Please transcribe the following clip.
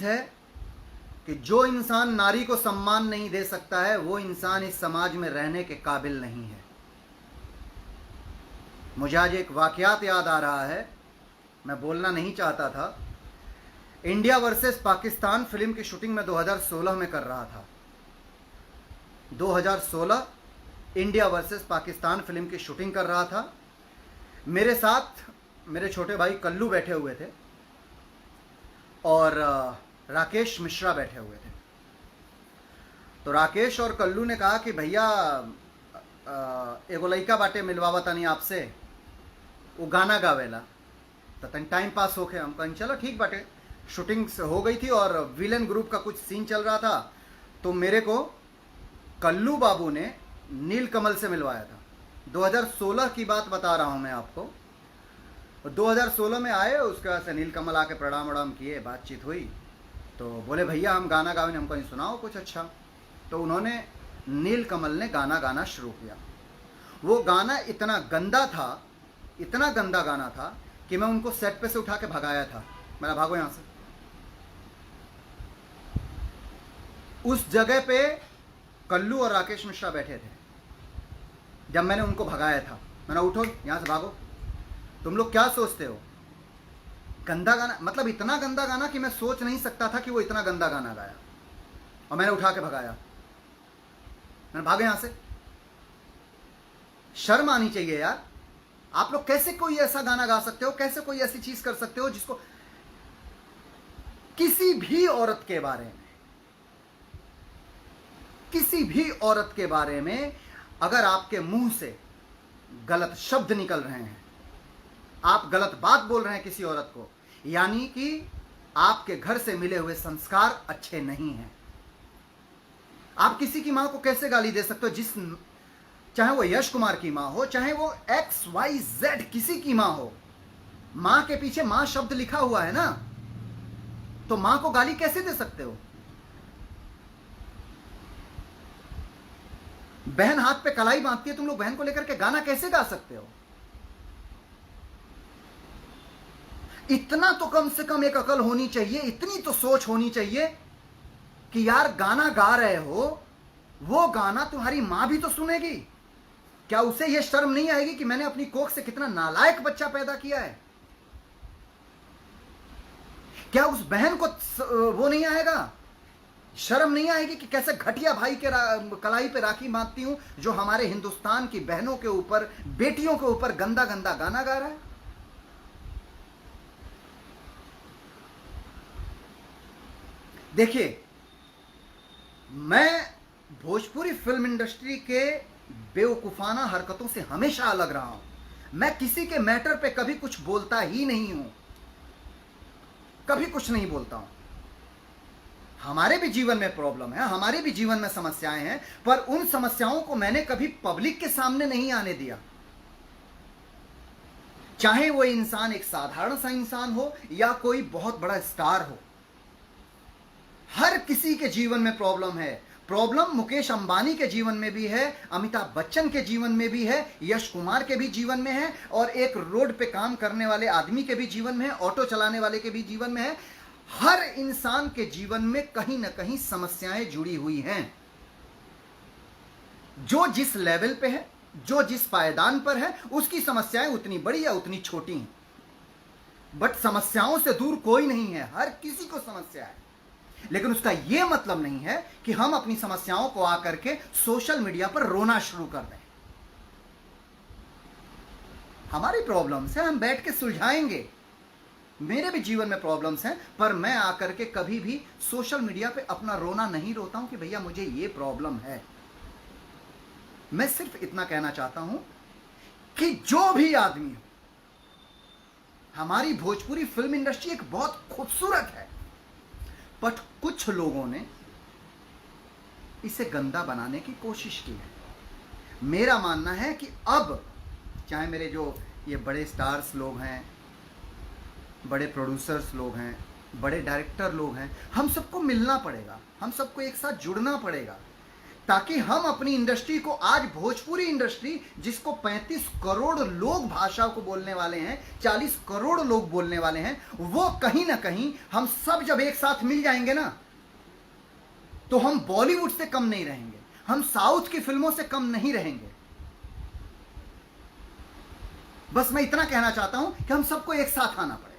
चीज़ है कि जो इंसान नारी को सम्मान नहीं दे सकता है वो इंसान इस समाज में रहने के काबिल नहीं है। मुझे आज एक वाकयात याद आ रहा है, मैं बोलना नहीं चाहता था। इंडिया वर्सेस पाकिस्तान फिल्म की शूटिंग मैं 2016 में कर रहा था। 2016 इंडिया वर्सेस पाकिस्तान फिल्म की शूटिंग कर रहा था। मेरे साथ मेरे छोटे भाई कल्लू बैठे हुए थे और राकेश मिश्रा बैठे हुए थे। तो राकेश और कल्लू ने कहा कि भैया एगो लइका बाटे मिलवावा तनी आपसे, वो गाना गावेला तो तनी टाइम पास होके। हम कहीं चलो ठीक बाटे। शूटिंग हो गई थी और विलन ग्रुप का कुछ सीन चल रहा था, तो मेरे को कल्लू बाबू ने नीलकमल से मिलवाया था। 2016 की बात बता रहा हूँ मैं आपको। 2016 में आए, उसके बाद से नीलकमल आके प्रणाम वणाम किए, बातचीत हुई, तो बोले भैया हम गाना गावे, हमको नहीं सुनाओ कुछ अच्छा। तो उन्होंने नीलकमल ने गाना गाना शुरू किया। वो गाना इतना गंदा था, इतना गंदा गाना था कि मैं उनको सेट पे से उठा के भगाया था। मेरा भागो यहाँ से। उस जगह पे कल्लू और राकेश मिश्रा बैठे थे जब मैंने उनको भगाया था। मैंने उठो यहाँ से, भागो। तुम लोग क्या सोचते हो? गंदा गाना, मतलब इतना गंदा गाना कि मैं सोच नहीं सकता था कि वो इतना गंदा गाना गाया, और मैंने उठा के भगाया। मैंने भागे यहाँ से। शर्म आनी चाहिए यार। आप लोग कैसे कोई ऐसा गाना गा सकते हो? कैसे कोई ऐसी चीज कर सकते हो जिसको किसी भी औरत के बारे में, किसी भी औरत के बारे में अगर आपके मुंह से गलत शब्द निकल रहे हैं, आप गलत बात बोल रहे हैं किसी औरत को, यानी कि आपके घर से मिले हुए संस्कार अच्छे नहीं हैं। आप किसी की मां को कैसे गाली दे सकते हो? चाहे वो यश कुमार की मां हो, चाहे वो XYZ किसी की मां हो, मां के पीछे मां शब्द लिखा हुआ है ना, तो मां को गाली कैसे दे सकते हो? बहन हाथ पे कलाई बांधती है, तुम लोग बहन को लेकर के गाना कैसे गा सकते हो? इतना तो कम से कम एक अकल होनी चाहिए, इतनी तो सोच होनी चाहिए कि यार गाना गा रहे हो, वो गाना तुम्हारी मां भी तो सुनेगी। क्या उसे यह शर्म नहीं आएगी कि मैंने अपनी कोख से कितना नालायक बच्चा पैदा किया है? क्या उस बहन को वो नहीं आएगा, शर्म नहीं आएगी कि कैसे घटिया भाई के कलाई पे राखी बांधती हूं जो हमारे हिंदुस्तान की बहनों के ऊपर, बेटियों के ऊपर गंदा गंदा गाना गा रहा है? देखिए, मैं भोजपुरी फिल्म इंडस्ट्री के बेवकूफाना हरकतों से हमेशा अलग रहा हूं। मैं किसी के मैटर पे कभी कुछ बोलता ही नहीं हूं, कभी कुछ नहीं बोलता हूं। हमारे भी जीवन में प्रॉब्लम है, हमारे भी जीवन में समस्याएं हैं, पर उन समस्याओं को मैंने कभी पब्लिक के सामने नहीं आने दिया। चाहे वो इंसान एक साधारण सा इंसान हो या कोई बहुत बड़ा स्टार हो, हर किसी के जीवन में प्रॉब्लम है। प्रॉब्लम मुकेश अंबानी के जीवन में भी है, अमिताभ बच्चन के जीवन में भी है, यश कुमार के भी जीवन में है, और एक रोड पे काम करने वाले आदमी के भी जीवन में है, ऑटो चलाने वाले के भी जीवन में है। हर इंसान के जीवन में कहीं ना कहीं समस्याएं जुड़ी हुई हैं। जो जिस लेवल पे है, जो जिस पायदान पर है, उसकी समस्याएं उतनी बड़ी या उतनी छोटी हैं। बट समस्याओं से दूर कोई नहीं है, हर किसी को समस्या है। लेकिन उसका यह मतलब नहीं है कि हम अपनी समस्याओं को आकर के सोशल मीडिया पर रोना शुरू कर दें। हमारी प्रॉब्लम्स है, हम बैठ के सुलझाएंगे। मेरे भी जीवन में प्रॉब्लम्स हैं, पर मैं आकर के कभी भी सोशल मीडिया पे अपना रोना नहीं रोता हूं कि भैया मुझे ये प्रॉब्लम है। मैं सिर्फ इतना कहना चाहता हूं कि जो भी आदमी हो, हमारी भोजपुरी फिल्म इंडस्ट्री एक बहुत खूबसूरत है, बट कुछ लोगों ने इसे गंदा बनाने की कोशिश की है। मेरा मानना है कि अब चाहे मेरे जो ये बड़े स्टार्स लोग हैं, बड़े प्रोड्यूसर्स लोग हैं, बड़े डायरेक्टर लोग हैं, हम सबको मिलना पड़ेगा, हम सबको एक साथ जुड़ना पड़ेगा, ताकि हम अपनी इंडस्ट्री को, आज भोजपुरी इंडस्ट्री जिसको 35 करोड़ लोग भाषा को बोलने वाले हैं, 40 करोड़ लोग बोलने वाले हैं, वो कहीं ना कहीं हम सब जब एक साथ मिल जाएंगे ना, तो हम बॉलीवुड से कम नहीं रहेंगे, हम साउथ की फिल्मों से कम नहीं रहेंगे। बस मैं इतना कहना चाहता हूं कि हम सबको एक साथ आना पड़ेगा।